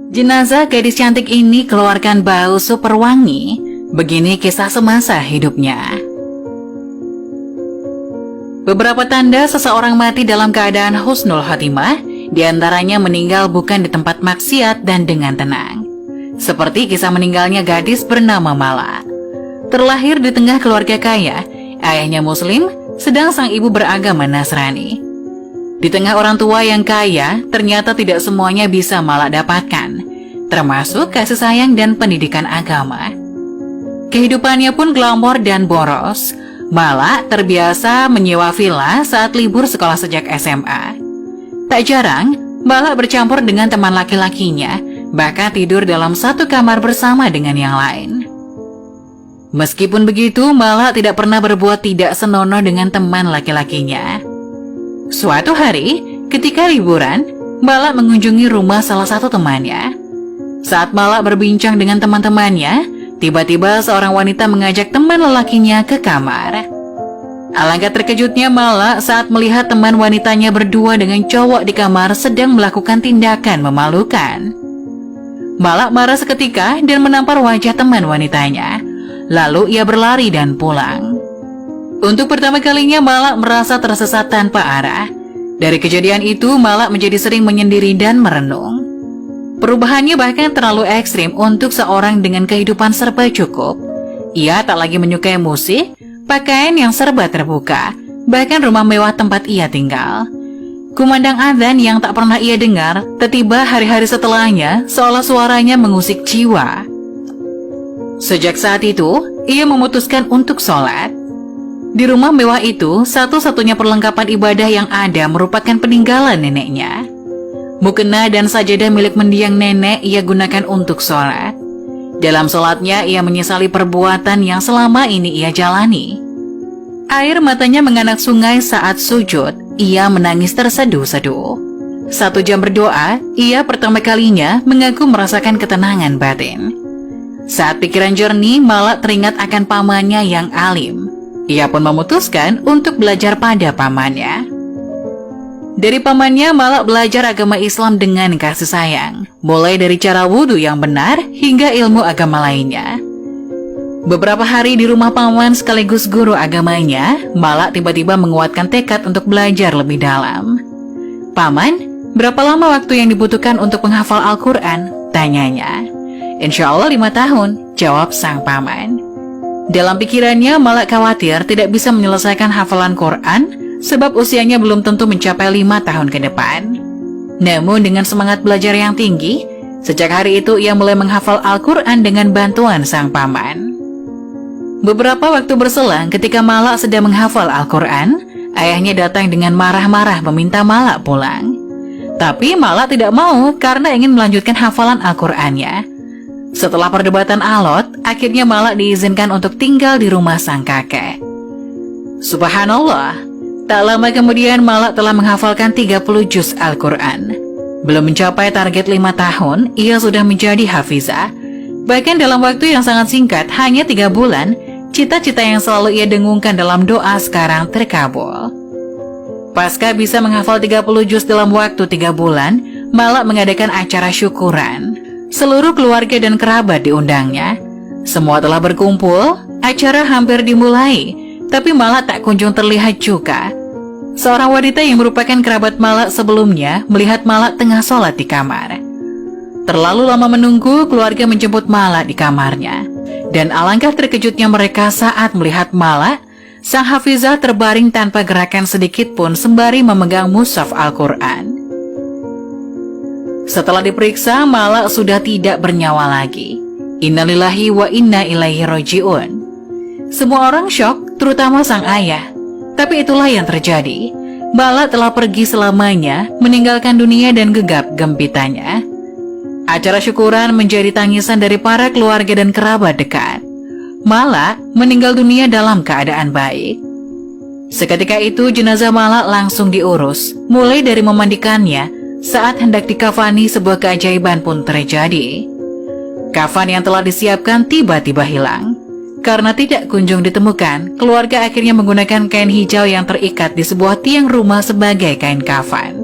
Jenazah gadis cantik ini keluarkan bau super wangi. Begini kisah semasa hidupnya. Beberapa tanda seseorang mati dalam keadaan husnul khotimah, diantaranya meninggal bukan di tempat maksiat dan dengan tenang. Seperti kisah meninggalnya gadis bernama Mala. Terlahir di tengah keluarga kaya, ayahnya muslim, sedang sang ibu beragama Nasrani. Di tengah orang tua yang kaya, ternyata tidak semuanya bisa Mala dapatkan, termasuk kasih sayang dan pendidikan agama. Kehidupannya pun glamor dan boros. Mala terbiasa menyewa villa saat libur sekolah sejak SMA. Tak jarang, Mala bercampur dengan teman laki-lakinya, bahkan tidur dalam satu kamar bersama dengan yang lain. Meskipun begitu, Mala tidak pernah berbuat tidak senonoh dengan teman laki-lakinya. Suatu hari, ketika liburan, Mala mengunjungi rumah salah satu temannya. Saat Mala berbincang dengan teman-temannya, tiba-tiba seorang wanita mengajak teman lelakinya ke kamar. Alangkah terkejutnya Mala saat melihat teman wanitanya berdua dengan cowok di kamar sedang melakukan tindakan memalukan. Mala marah seketika dan menampar wajah teman wanitanya. Lalu ia berlari dan pulang. Untuk pertama kalinya Mala merasa tersesat tanpa arah. Dari kejadian itu Mala menjadi sering menyendiri dan merenung. Perubahannya bahkan terlalu ekstrim untuk seorang dengan kehidupan serba cukup. Ia tak lagi menyukai musik, pakaian yang serba terbuka, bahkan rumah mewah tempat ia tinggal. Kumandang adzan yang tak pernah ia dengar, tiba-tiba hari-hari setelahnya seolah suaranya mengusik jiwa. Sejak saat itu, ia memutuskan untuk sholat. Di rumah mewah itu, satu-satunya perlengkapan ibadah yang ada merupakan peninggalan neneknya. Mukena dan sajadah milik mendiang nenek ia gunakan untuk sholat. Dalam sholatnya, ia menyesali perbuatan yang selama ini ia jalani. Air matanya menganak sungai saat sujud, ia menangis terseduh-seduh. 1 jam berdoa, ia pertama kalinya mengaku merasakan ketenangan batin. Saat pikiran jernih, Mala teringat akan pamannya yang alim. Ia pun memutuskan untuk belajar pada pamannya. Dari pamannya, Mala belajar agama Islam dengan kasih sayang, mulai dari cara wudhu yang benar hingga ilmu agama lainnya. Beberapa hari di rumah paman sekaligus guru agamanya, Mala tiba-tiba menguatkan tekad untuk belajar lebih dalam. "Paman, berapa lama waktu yang dibutuhkan untuk menghafal Al-Quran?" tanyanya. "Insya Allah 5 tahun, jawab sang paman. Dalam pikirannya, Mala khawatir tidak bisa menyelesaikan hafalan Quran sebab usianya belum tentu mencapai 5 tahun ke depan. Namun dengan semangat belajar yang tinggi, sejak hari itu ia mulai menghafal Al-Quran dengan bantuan sang paman. Beberapa waktu berselang ketika Mala sedang menghafal Al-Quran, ayahnya datang dengan marah-marah meminta Mala pulang. Tapi Mala tidak mau karena ingin melanjutkan hafalan Al-Qurannya. Setelah perdebatan alot, akhirnya Mala diizinkan untuk tinggal di rumah sang kakek. Subhanallah, tak lama kemudian Mala telah menghafalkan 30 juz Al-Quran. Belum mencapai target 5 tahun, ia sudah menjadi hafizah. Bahkan dalam waktu yang sangat singkat, hanya 3 bulan, cita-cita yang selalu ia dengungkan dalam doa sekarang terkabul. Pasca bisa menghafal 30 juz dalam waktu 3 bulan, Mala mengadakan acara syukuran. Seluruh keluarga dan kerabat diundangnya. Semua telah berkumpul, acara hampir dimulai, tapi Mala tak kunjung terlihat juga. Seorang wanita yang merupakan kerabat Mala sebelumnya melihat Mala tengah sholat di kamar. Terlalu lama menunggu, keluarga menjemput Mala di kamarnya. Dan alangkah terkejutnya mereka saat melihat Mala, sang hafizah terbaring tanpa gerakan sedikit pun sembari memegang mushaf Al-Quran. Setelah diperiksa, Mala sudah tidak bernyawa lagi. Innalillahi wa inna ilaihi roji'un. Semua orang syok, terutama sang ayah. Tapi itulah yang terjadi. Mala telah pergi selamanya, meninggalkan dunia dan gegap gempitanya. Acara syukuran menjadi tangisan dari para keluarga dan kerabat dekat. Mala meninggal dunia dalam keadaan baik. Seketika itu jenazah Mala langsung diurus, mulai dari memandikannya. Saat hendak dikafani, sebuah keajaiban pun terjadi. Kafan yang telah disiapkan tiba-tiba hilang. Karena tidak kunjung ditemukan, keluarga akhirnya menggunakan kain hijau yang terikat di sebuah tiang rumah sebagai kain kafan.